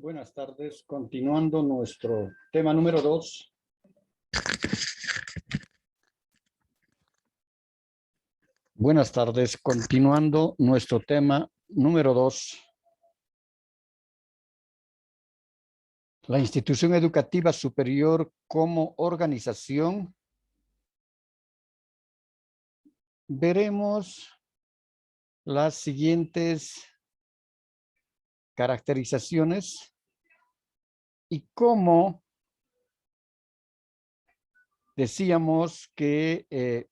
Buenas tardes. Continuando nuestro tema número 2. Buenas tardes. Continuando nuestro tema número 2. La institución educativa superior como organización. Veremos las siguientes caracterizaciones y cómo decíamos que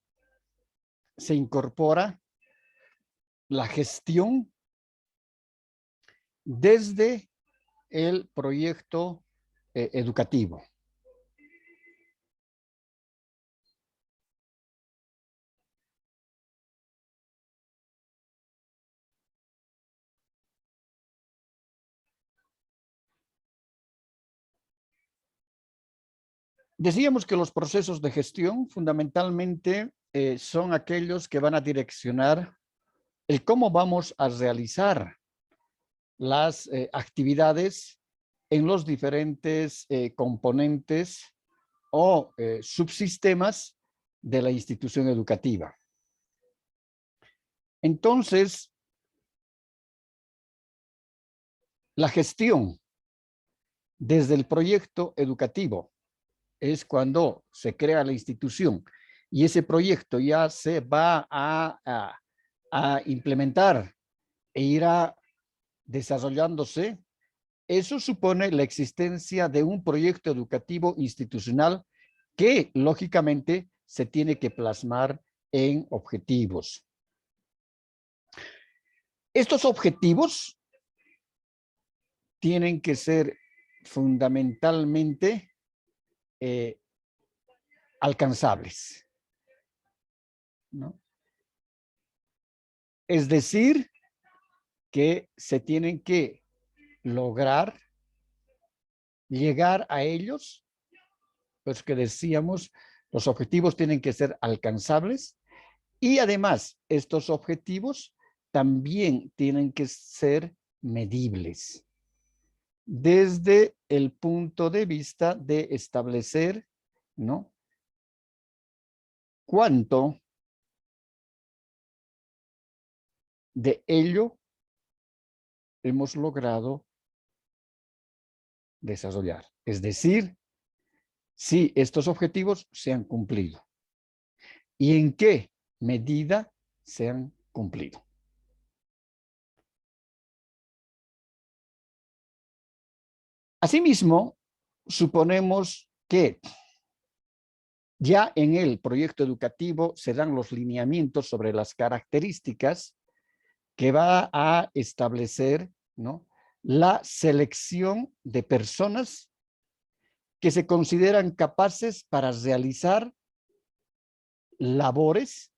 se incorpora la gestión desde el proyecto educativo. Decíamos que los procesos de gestión fundamentalmente son aquellos que van a direccionar el cómo vamos a realizar las actividades en los diferentes componentes o subsistemas de la institución educativa. Entonces, la gestión desde el proyecto educativo es cuando se crea la institución y ese proyecto ya se va a implementar e irá desarrollándose. Eso supone la existencia de un proyecto educativo institucional que, lógicamente, se tiene que plasmar en objetivos. Estos objetivos tienen que ser fundamentalmente alcanzables, ¿no? Es decir, que se tienen que lograr llegar a ellos, pues que decíamos, los objetivos tienen que ser alcanzables y además estos objetivos también tienen que ser medibles desde el punto de vista de establecer, ¿no?, cuánto de ello hemos logrado desarrollar. Es decir, si estos objetivos se han cumplido y en qué medida se han cumplido. Asimismo, suponemos que ya en el proyecto educativo se dan los lineamientos sobre las características que va a establecer, ¿no?, la selección de personas que se consideran capaces para realizar labores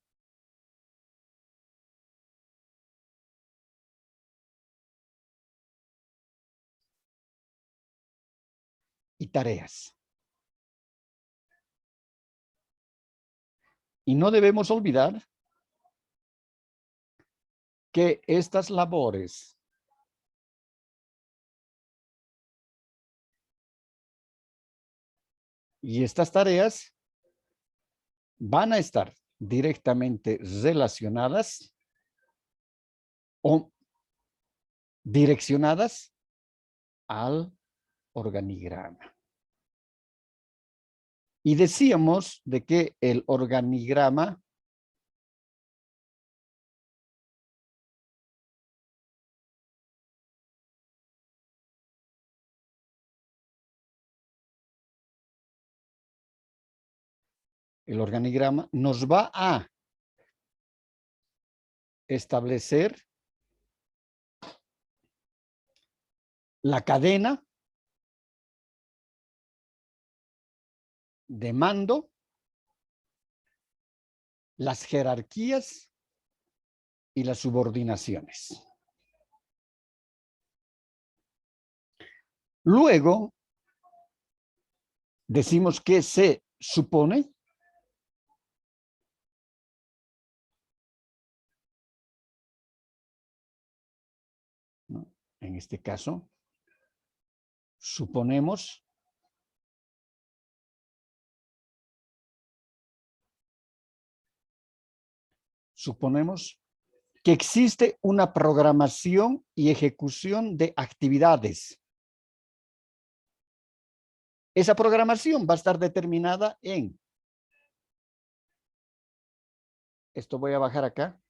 y tareas. Y no debemos olvidar que estas labores y estas tareas van a estar directamente relacionadas o direccionadas al organigrama. Y decíamos de que el organigrama nos va a establecer la cadena de mando, las jerarquías y las subordinaciones. Luego, decimos que se supone ¿no?, en este caso, Suponemos que existe una programación y ejecución de actividades. Esa programación va a estar determinada en, esto voy a bajar acá,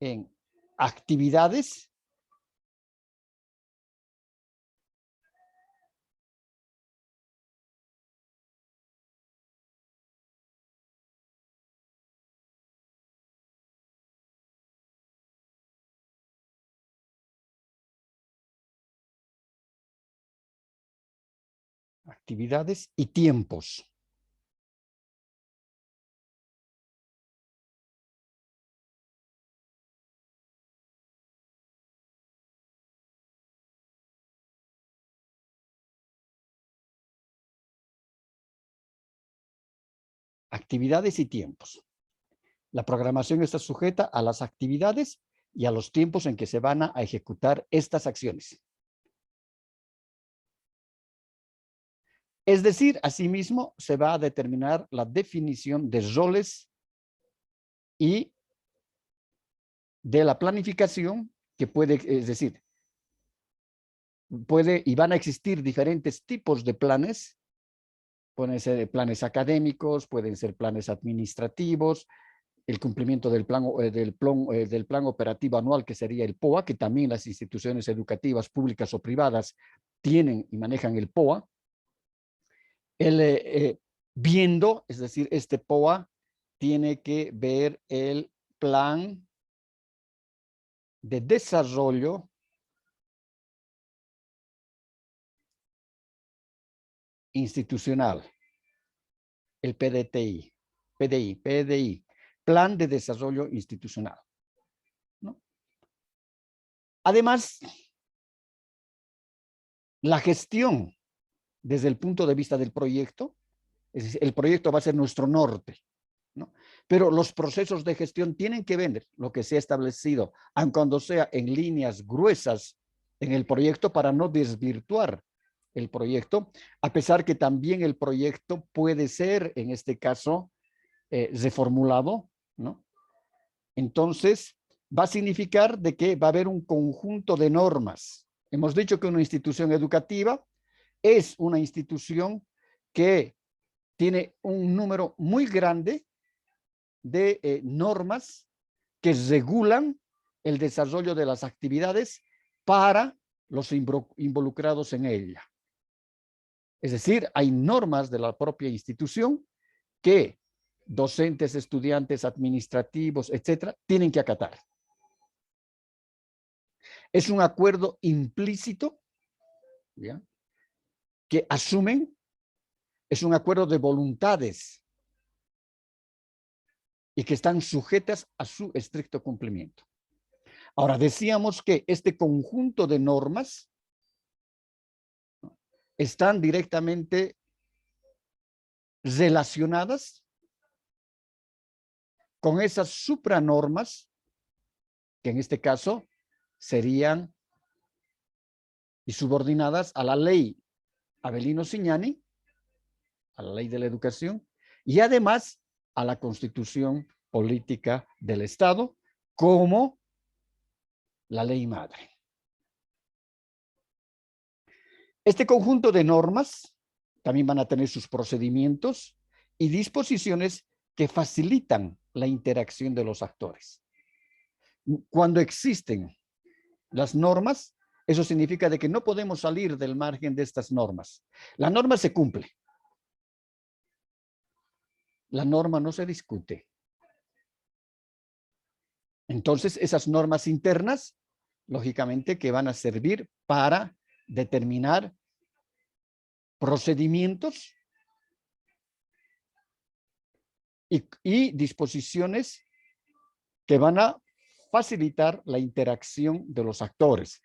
en actividades y tiempos. Actividades y tiempos. La programación está sujeta a las actividades y a los tiempos en que se van a ejecutar estas acciones. Es decir, asimismo, se va a determinar la definición de roles y de la planificación que puede, es decir, puede y van a existir diferentes tipos de planes. Pueden ser planes académicos, pueden ser planes administrativos, el cumplimiento del plan operativo anual, que sería el POA, que también las instituciones educativas públicas o privadas tienen y manejan el POA. Viendo, es decir, este POA tiene que ver el plan de desarrollo institucional, el PDI, Plan de Desarrollo Institucional, ¿no? Además, la gestión desde el punto de vista del proyecto, es decir, el proyecto va a ser nuestro norte, ¿no? Pero los procesos de gestión tienen que ver lo que se ha establecido, aun cuando sea en líneas gruesas en el proyecto, para no desvirtuar el proyecto, a pesar que también el proyecto puede ser, en este caso, reformulado, ¿no? Entonces, va a significar de que va a haber un conjunto de normas. Hemos dicho que una institución educativa es una institución que tiene un número muy grande de normas que regulan el desarrollo de las actividades para los involucrados en ella. Es decir, hay normas de la propia institución que docentes, estudiantes, administrativos, etcétera, tienen que acatar. Es un acuerdo implícito, ¿ya?, que asumen, es un acuerdo de voluntades y que están sujetas a su estricto cumplimiento. Ahora, decíamos que este conjunto de normas están directamente relacionadas con esas supranormas, que en este caso serían y subordinadas a la ley Avelino Zignani, a la ley de la educación, y además a la Constitución Política del Estado, como la ley madre. Este conjunto de normas también van a tener sus procedimientos y disposiciones que facilitan la interacción de los actores. Cuando existen las normas, eso significa de que no podemos salir del margen de estas normas. La norma se cumple. La norma no se discute. Entonces, esas normas internas, lógicamente, que van a servir para determinar procedimientos y disposiciones que van a facilitar la interacción de los actores.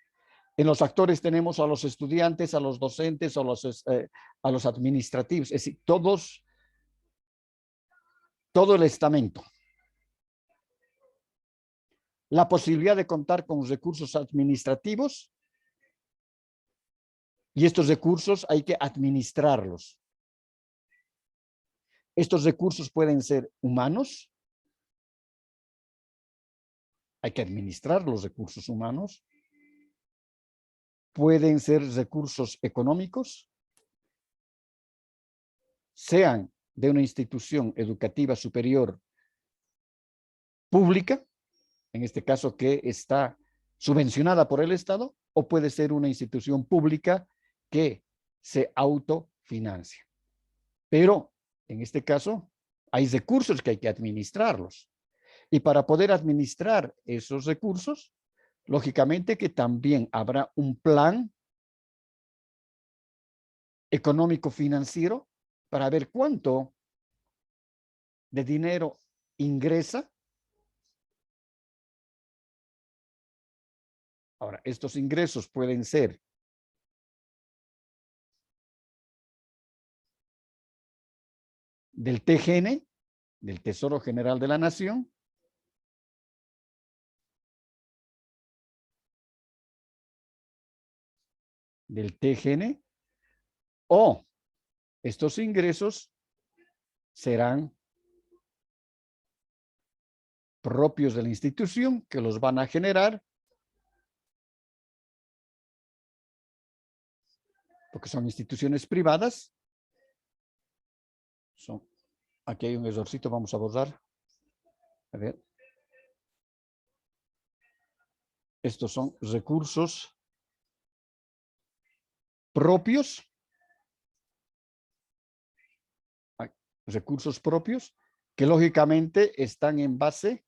En los actores tenemos a los estudiantes, a los docentes, a los administrativos, es decir, todo el estamento. La posibilidad de contar con recursos administrativos Y estos recursos hay que administrarlos. Estos recursos pueden ser humanos. Hay que administrar los recursos humanos. Pueden ser recursos económicos, sean de una institución educativa superior pública, en este caso que está subvencionada por el Estado, o puede ser una institución pública que se autofinancia. Pero en este caso hay recursos que hay que administrarlos. Y para poder administrar esos recursos, lógicamente que también habrá un plan económico-financiero para ver cuánto de dinero ingresa. Ahora, estos ingresos pueden ser del TGN, del Tesoro General de la Nación, del TGN, o estos ingresos serán propios de la institución que los van a generar porque son instituciones privadas. Aquí hay un errorcito, vamos a borrar. A ver. Estos son recursos propios. Recursos propios que lógicamente están en base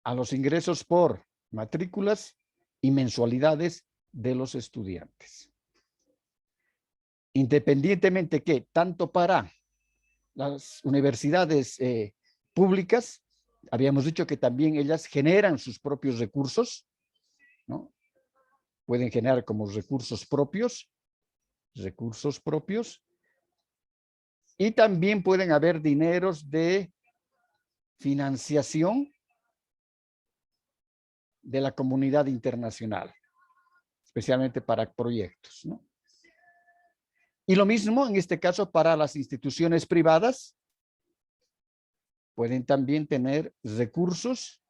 a los ingresos por matrículas y mensualidades de los estudiantes. Independientemente que tanto para las universidades públicas, habíamos dicho que también ellas generan sus propios recursos, ¿no? Pueden generar como recursos propios, y también pueden haber dineros de financiación de la comunidad internacional, especialmente para proyectos, ¿no? Y lo mismo en este caso para las instituciones privadas, pueden también tener recursos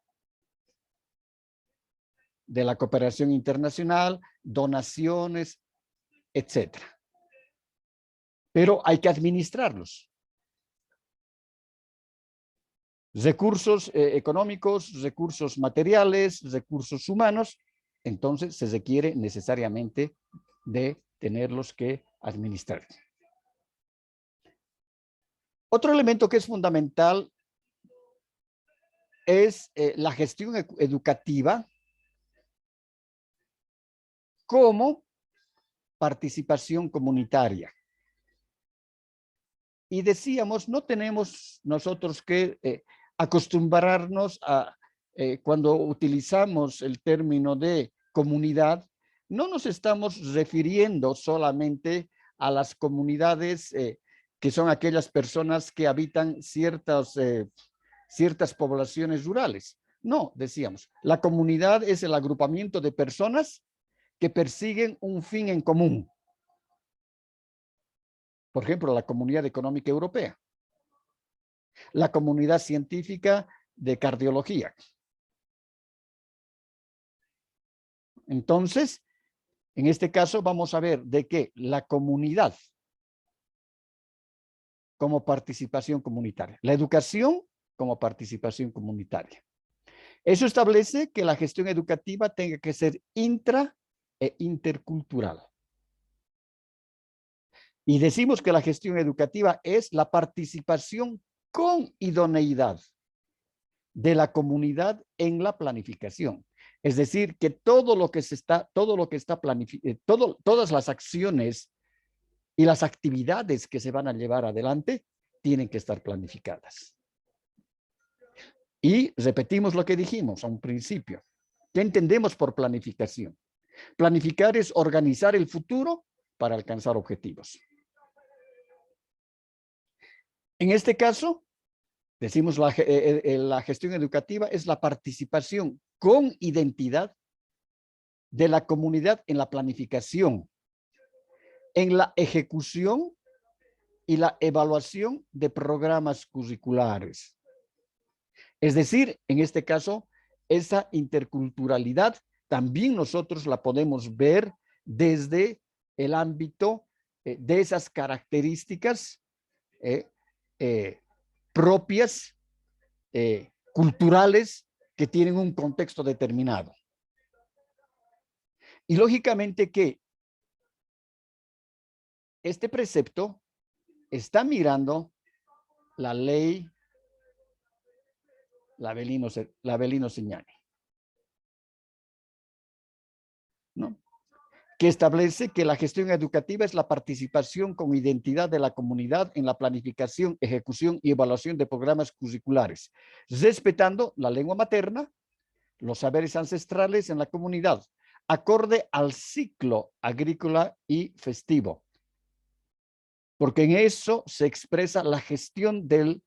de la cooperación internacional, donaciones, etcétera. Pero hay que administrarlos. Recursos económicos, recursos materiales, recursos humanos, entonces se requiere necesariamente de tenerlos que administrar. Otro elemento que es fundamental es la gestión educativa como participación comunitaria. Y decíamos, no tenemos nosotros que acostumbrarnos a, cuando utilizamos el término de comunidad, no nos estamos refiriendo solamente a las comunidades que son aquellas personas que habitan ciertas poblaciones rurales. No, decíamos, la comunidad es el agrupamiento de personas que persiguen un fin en común. Por ejemplo, la Comunidad Económica Europea, la Comunidad Científica de Cardiología. Entonces, en este caso vamos a ver de que la comunidad como participación comunitaria, la educación como participación comunitaria. Eso establece que la gestión educativa tenga que ser intra e intercultural. Y decimos que la gestión educativa es la participación con idoneidad de la comunidad en la planificación. Es decir, que todas las acciones y las actividades que se van a llevar adelante tienen que estar planificadas. Y repetimos lo que dijimos a un principio. ¿Qué entendemos por planificación? Planificar es organizar el futuro para alcanzar objetivos. En este caso, decimos la gestión educativa es la participación con identidad de la comunidad en la planificación, en la ejecución y la evaluación de programas curriculares. Es decir, en este caso, esa interculturalidad también nosotros la podemos ver desde el ámbito de esas características propias, culturales, que tienen un contexto determinado. Y lógicamente que este precepto está mirando la ley Labellino Signani, ¿no? Que establece que la gestión educativa es la participación con identidad de la comunidad en la planificación, ejecución y evaluación de programas curriculares, respetando la lengua materna, los saberes ancestrales en la comunidad, acorde al ciclo agrícola y festivo, porque en eso se expresa la gestión del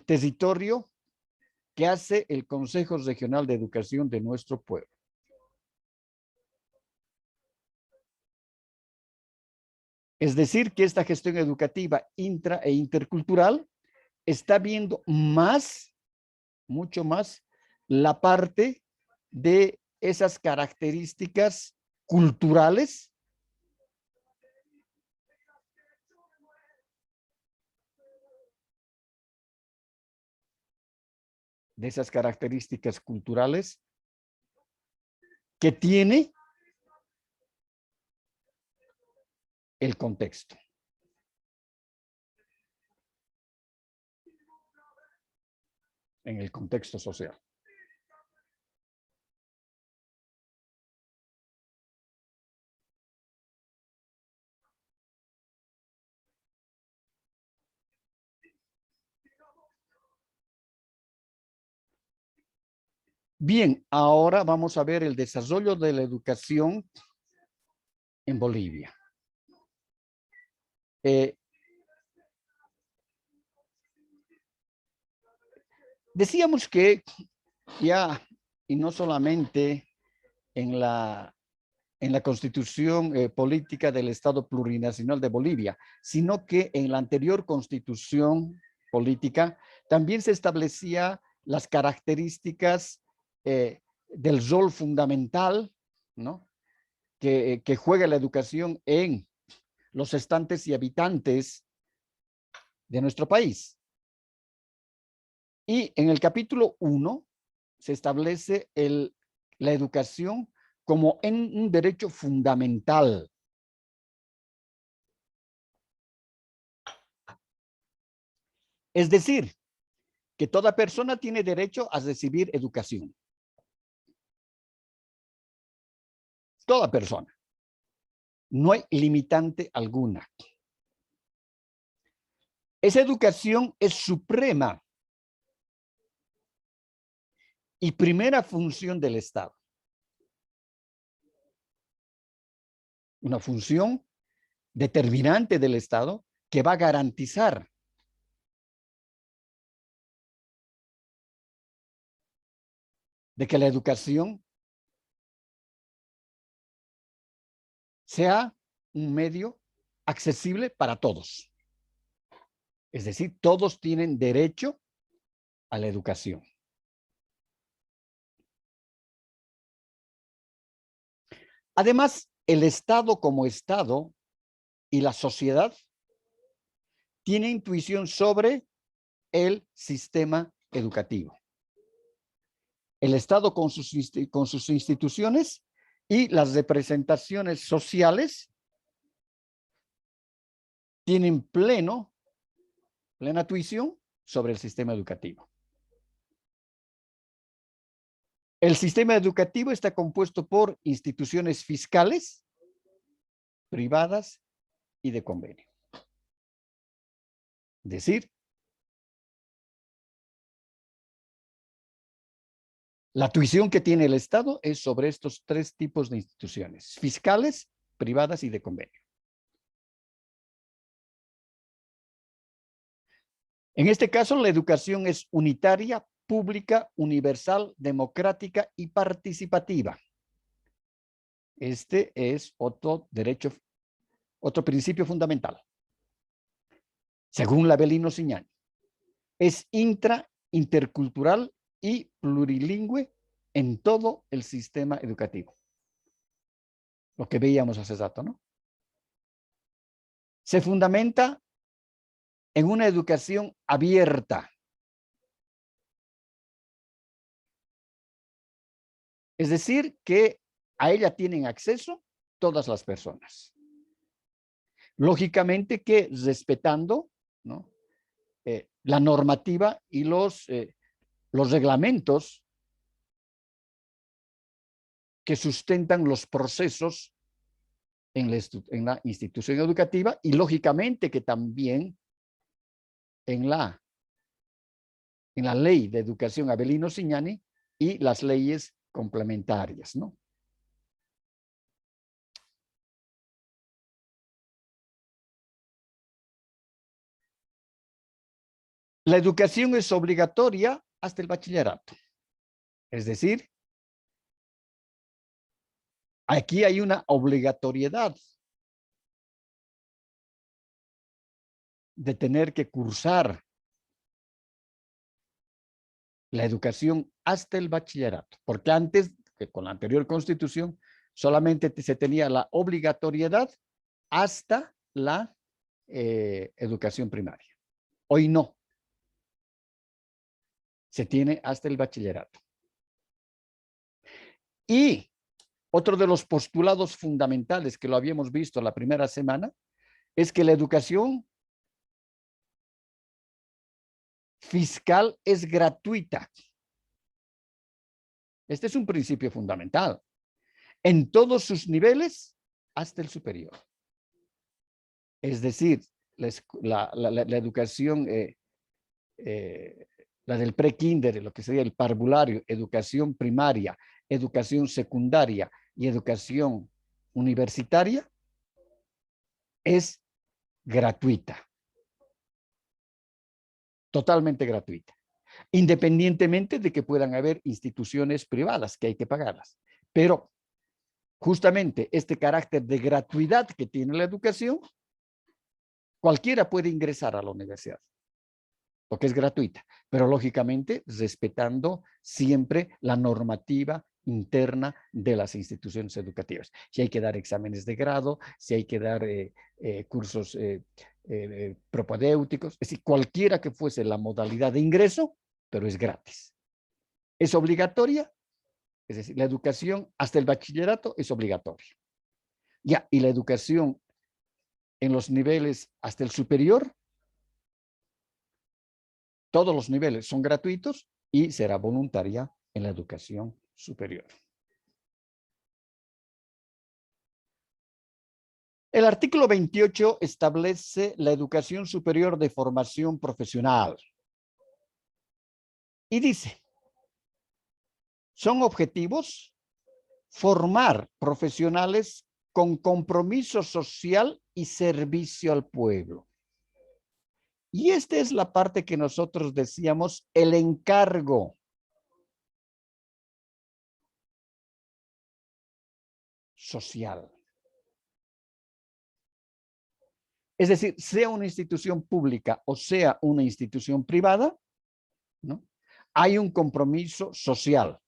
territorio que hace el Consejo Regional de Educación de nuestro pueblo. Es decir, que esta gestión educativa intra e intercultural está viendo más, mucho más, la parte de esas características culturales que tiene el contexto. En el contexto social. Bien, ahora vamos a ver el desarrollo de la educación en Bolivia. Decíamos que ya, y no solamente en la Constitución Política del Estado Plurinacional de Bolivia, sino que en la anterior Constitución Política también se establecía las características del rol fundamental, ¿no? que juega la educación en los estantes y habitantes de nuestro país. Y en el capítulo 1 se establece la educación como un derecho fundamental. Es decir, que toda persona tiene derecho a recibir educación. Toda persona. No hay limitante alguna. Esa educación es suprema y primera función del Estado. Una función determinante del Estado que va a garantizar de que la educación sea un medio accesible para todos. Es decir, todos tienen derecho a la educación. Además, el Estado como Estado y la sociedad tiene intuición sobre el sistema educativo. El Estado con sus instituciones y las representaciones sociales tienen plena intuición sobre el sistema educativo. El sistema educativo está compuesto por instituciones fiscales, privadas y de convenio. Es decir, la tuición que tiene el Estado es sobre estos tres tipos de instituciones: fiscales, privadas y de convenio. En este caso, la educación es unitaria, pública, universal, democrática y participativa. Este es otro derecho, otro principio fundamental. Según Labellino Signani, es intercultural y plurilingüe en todo el sistema educativo. Lo que veíamos hace rato, ¿no? Se fundamenta en una educación abierta. Es decir, que a ella tienen acceso todas las personas. Lógicamente que respetando, ¿no?, la normativa y los reglamentos que sustentan los procesos en la institución educativa y lógicamente que también en la ley de educación Abelino Signani y las leyes complementarias, ¿no? La educación es obligatoria hasta el bachillerato. Es decir, aquí hay una obligatoriedad de tener que cursar la educación hasta el bachillerato, porque antes, con la anterior constitución, solamente se tenía la obligatoriedad hasta la educación primaria. Hoy no. Se tiene hasta el bachillerato. Y otro de los postulados fundamentales que lo habíamos visto la primera semana es que la educación fiscal es gratuita. Este es un principio fundamental en todos sus niveles hasta el superior. Es decir, la educación, la del pre-kinder, lo que sería el parvulario, educación primaria, educación secundaria y educación universitaria, es gratuita. Totalmente gratuita. Independientemente de que puedan haber instituciones privadas que hay que pagarlas. Pero justamente este carácter de gratuidad que tiene la educación, cualquiera puede ingresar a la universidad, porque es gratuita, pero lógicamente respetando siempre la normativa interna de las instituciones educativas. Si hay que dar exámenes de grado, si hay que dar cursos propedéuticos, es decir, cualquiera que fuese la modalidad de ingreso, pero es gratis. ¿Es obligatoria? Es decir, la educación hasta el bachillerato es obligatoria. Ya, y la educación en los niveles hasta el superior, todos los niveles son gratuitos y será voluntaria en la educación superior. El artículo 28 establece la educación superior de formación profesional y dice, son objetivos formar profesionales con compromiso social y servicio al pueblo. Y esta es la parte que nosotros decíamos, el encargo social. Es decir, sea una institución pública o sea una institución privada, ¿no?, hay un compromiso social.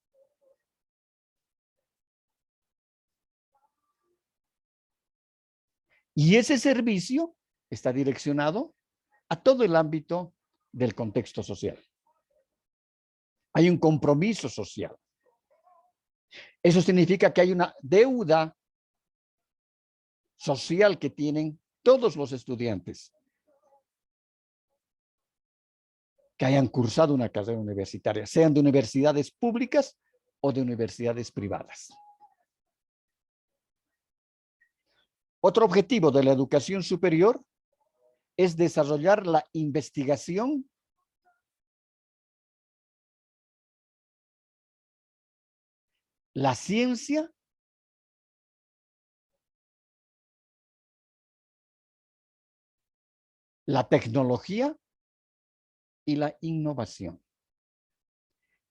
Y ese servicio está direccionado a todo el ámbito del contexto social. Hay un compromiso social. Eso significa que hay una deuda social que tienen todos los estudiantes que hayan cursado una carrera universitaria, sean de universidades públicas o de universidades privadas. Otro objetivo de la educación superior es desarrollar la investigación, la ciencia la tecnología y la innovación.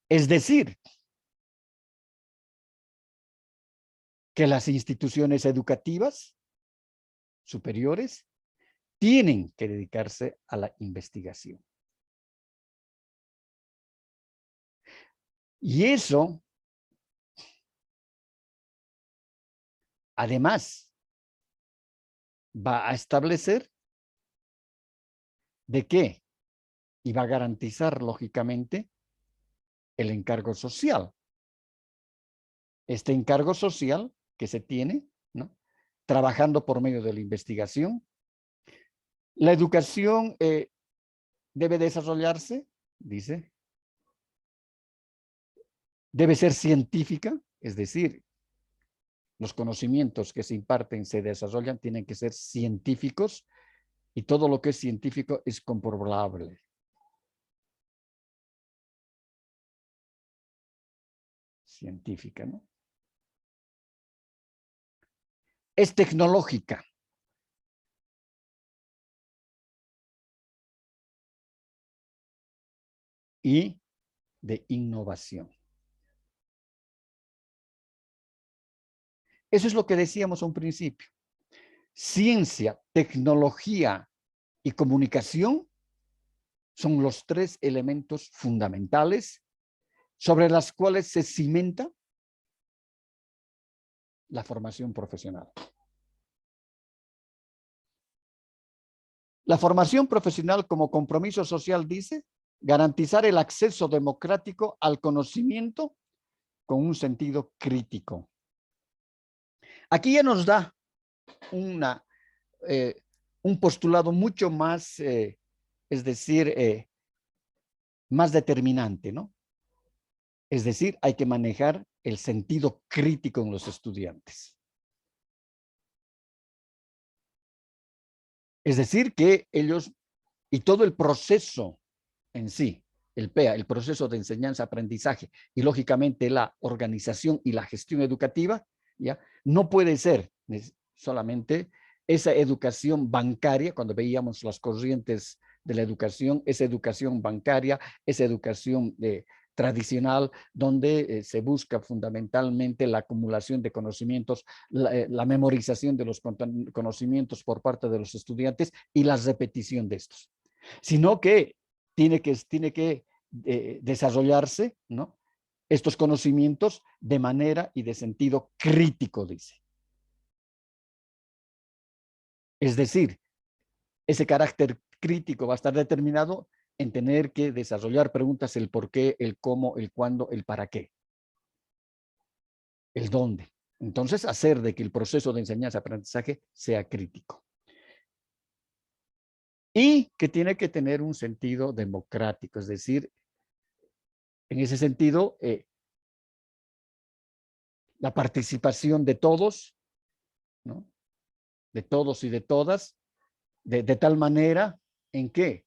Es decir, que las instituciones educativas superiores tienen que dedicarse a la investigación. Y eso, además, va a establecer de qué y va a garantizar, lógicamente, el encargo social. Este encargo social que se tiene, ¿no? Trabajando por medio de la investigación. La educación debe desarrollarse, dice, debe ser científica, es decir, los conocimientos que se imparten, se desarrollan, tienen que ser científicos y todo lo que es científico es comprobable. Científica, ¿no? Es tecnológica. Y de innovación. Eso es lo que decíamos a un principio. Ciencia, tecnología y comunicación son los tres elementos fundamentales sobre los cuales se cimenta la formación profesional. La formación profesional como compromiso social dice garantizar el acceso democrático al conocimiento con un sentido crítico. Aquí ya nos da un postulado mucho más, es decir, más determinante, ¿no? Es decir, hay que manejar el sentido crítico en los estudiantes. Es decir, que ellos y todo el proceso en sí, el PEA, el proceso de enseñanza-aprendizaje y lógicamente la organización y la gestión educativa, ¿ya? No puede ser solamente esa educación bancaria, cuando veíamos las corrientes de la educación, esa educación bancaria, esa educación tradicional, donde se busca fundamentalmente la acumulación de conocimientos, la memorización de los conocimientos por parte de los estudiantes y la repetición de estos, sino que tiene que desarrollarse, ¿no? Estos conocimientos de manera y de sentido crítico, dice. Es decir, ese carácter crítico va a estar determinado en tener que desarrollar preguntas, el por qué, el cómo, el cuándo, el para qué, el dónde. Entonces, hacer de que el proceso de enseñanza-aprendizaje sea crítico. Y que tiene que tener un sentido democrático, es decir, en ese sentido, la participación de todos, ¿no? De todos y de todas, de tal manera en que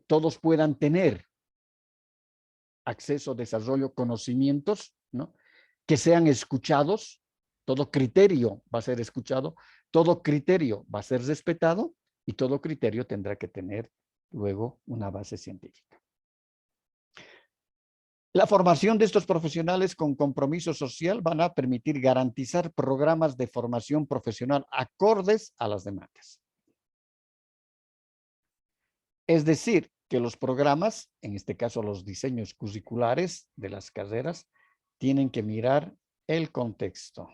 todos puedan tener acceso, desarrollo, conocimientos, ¿no? Que sean escuchados, todo criterio va a ser escuchado, todo criterio va a ser respetado y todo criterio tendrá que tener luego una base científica. La formación de estos profesionales con compromiso social van a permitir garantizar programas de formación profesional acordes a las demandas. Es decir, que los programas, en este caso los diseños curriculares de las carreras, tienen que mirar el contexto.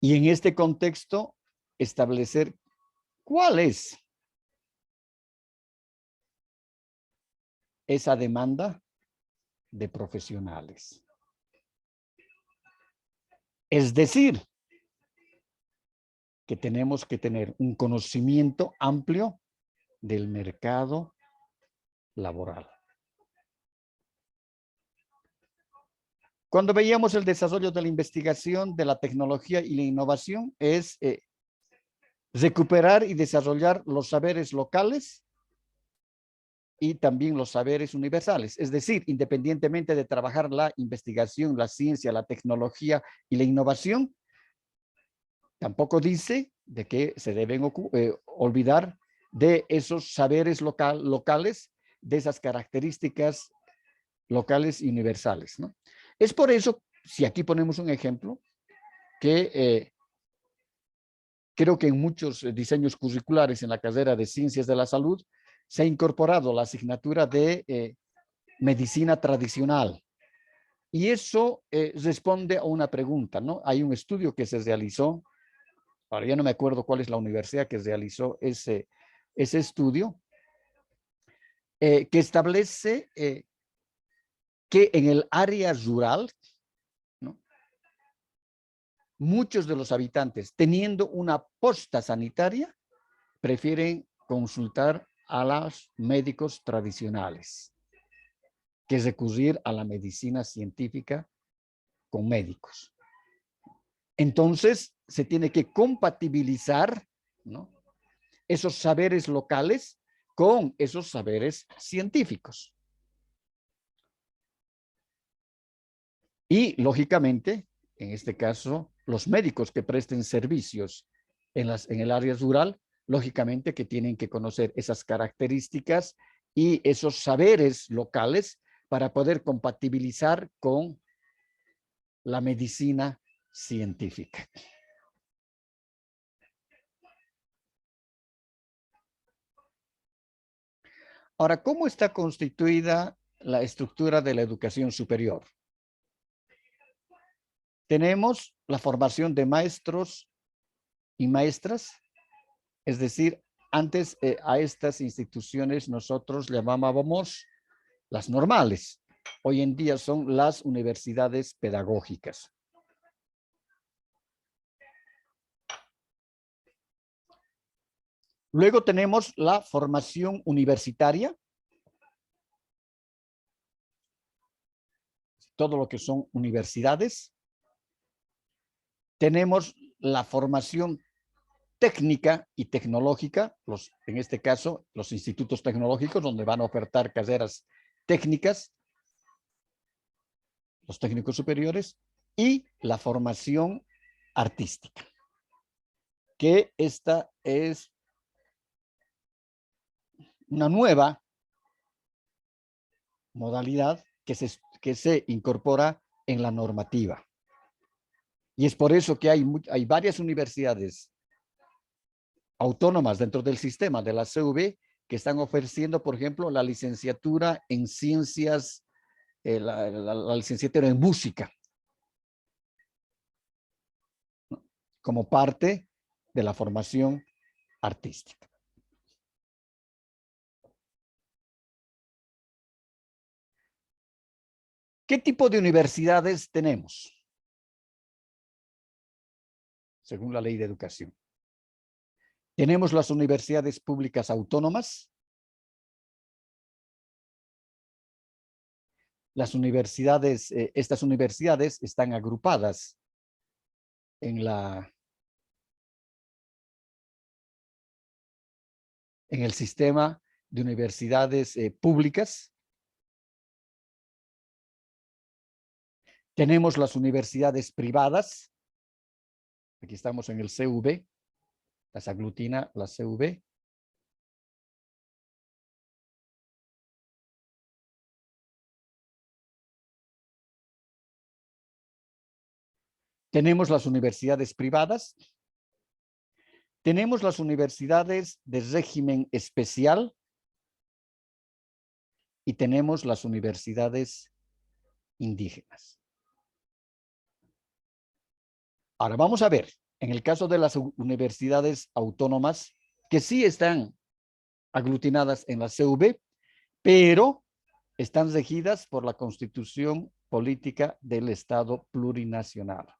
Y en este contexto, establecer cuál es esa demanda de profesionales. Es decir, que tenemos que tener un conocimiento amplio del mercado laboral. Cuando veíamos el desarrollo de la investigación, de la tecnología y la innovación, es recuperar y desarrollar los saberes locales y también los saberes universales. Es decir, independientemente de trabajar la investigación, la ciencia, la tecnología y la innovación, tampoco dice de que se deben olvidar de esos saberes locales, de esas características locales y universales, ¿no? Es por eso, si aquí ponemos un ejemplo, que creo que en muchos diseños curriculares en la carrera de Ciencias de la Salud se ha incorporado la asignatura de medicina tradicional. Y eso responde a una pregunta, ¿no? Hay un estudio que se realizó, ahora ya no me acuerdo cuál es la universidad que realizó ese estudio, que establece que en el área rural, ¿no?, muchos de los habitantes, teniendo una posta sanitaria, prefieren consultar a los médicos tradicionales que recurrir a la medicina científica con médicos. Entonces, se tiene que compatibilizar, ¿no?, esos saberes locales con esos saberes científicos. Y, lógicamente, en este caso, los médicos que presten servicios en el área rural, lógicamente que tienen que conocer esas características y esos saberes locales para poder compatibilizar con la medicina científica. Ahora, ¿cómo está constituida la estructura de la educación superior? Tenemos la formación de maestros y maestras, es decir, antes a estas instituciones nosotros llamábamos las normales. Hoy en día son las universidades pedagógicas. Luego tenemos la formación universitaria, todo lo que son universidades. Tenemos la formación técnica y tecnológica, en este caso, los institutos tecnológicos, donde van a ofertar carreras técnicas, los técnicos superiores, y la formación artística, que esta es una nueva modalidad que se incorpora en la normativa. Y es por eso que hay varias universidades autónomas dentro del sistema de la CV que están ofreciendo, por ejemplo, la licenciatura en ciencias, la licenciatura en música, ¿no?, como parte de la formación artística. ¿Qué tipo de universidades tenemos? Según la Ley de Educación. Tenemos las universidades públicas autónomas, las universidades, estas universidades están agrupadas en el sistema de universidades públicas. Tenemos las universidades privadas. Aquí estamos en el CV, las aglutina la CV. Tenemos las universidades privadas. Tenemos las universidades de régimen especial. Y tenemos las universidades indígenas. Ahora vamos a ver, en el caso de las universidades autónomas, que sí están aglutinadas en la CV, pero están regidas por la Constitución Política del Estado Plurinacional.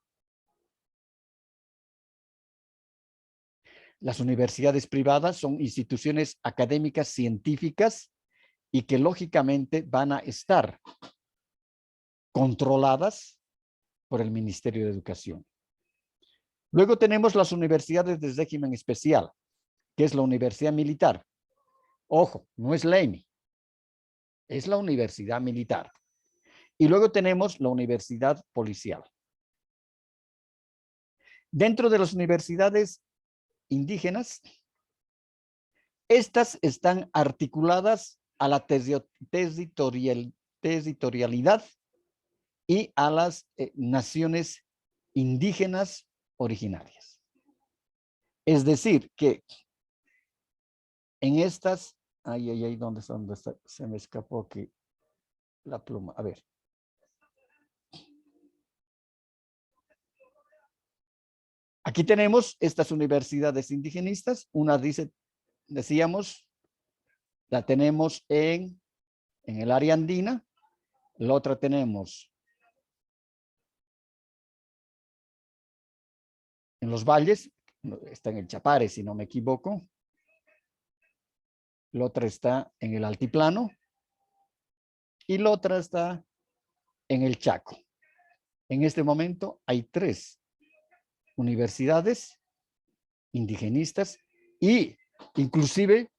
Las universidades privadas son instituciones académicas científicas y que lógicamente van a estar controladas por el Ministerio de Educación. Luego tenemos las universidades de régimen especial, que es la Universidad Militar. Ojo, no es la EMI, es la Universidad Militar. Y luego tenemos la Universidad Policial. Dentro de las universidades indígenas, estas están articuladas a la territorialidad y a las naciones indígenas originarias. Es decir, que en estas, ¿dónde está? Se me escapó aquí la pluma. A ver. Aquí tenemos estas universidades indigenistas. Una decíamos, la tenemos en el área andina. La otra tenemos en los valles, está en el Chapare, si no me equivoco. La otra está en el altiplano. Y la otra está en el Chaco. En este momento hay 3 universidades indigenistas y inclusive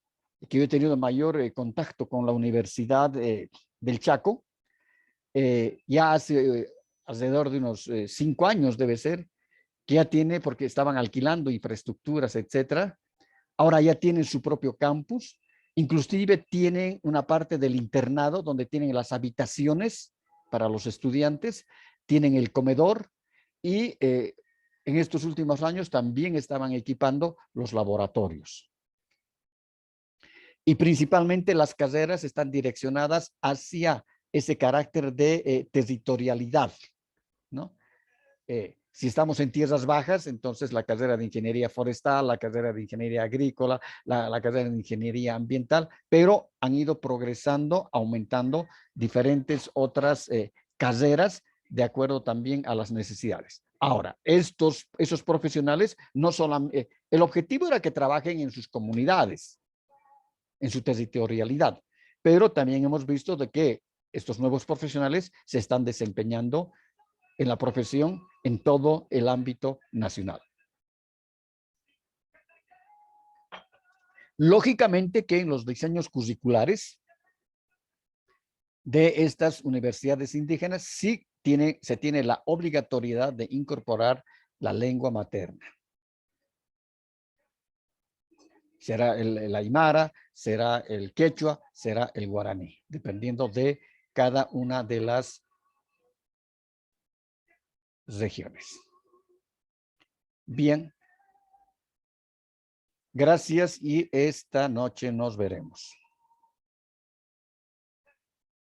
que yo he tenido mayor contacto con la Universidad del Chaco, ya hace alrededor de unos 5 años debe ser, que ya tiene, porque estaban alquilando infraestructuras, etcétera. Ahora ya tienen su propio campus, inclusive tienen una parte del internado donde tienen las habitaciones para los estudiantes, tienen el comedor y en estos últimos años también estaban equipando los laboratorios. Y principalmente las carreras están direccionadas hacia ese carácter de territorialidad, ¿no? Si estamos en tierras bajas, entonces la carrera de ingeniería forestal, la carrera de ingeniería agrícola, la carrera de ingeniería ambiental, pero han ido progresando, aumentando diferentes otras carreras de acuerdo también a las necesidades. Ahora, esos profesionales no solamente, el objetivo era que trabajen en sus comunidades, en su territorialidad, pero también hemos visto de que estos nuevos profesionales se están desempeñando en la profesión en todo el ámbito nacional. Lógicamente que en los diseños curriculares de estas universidades indígenas sí se tiene la obligatoriedad de incorporar la lengua materna. Será el aymara, será el quechua, será el guaraní, dependiendo de cada una de las regiones. Bien. Gracias y esta noche nos veremos.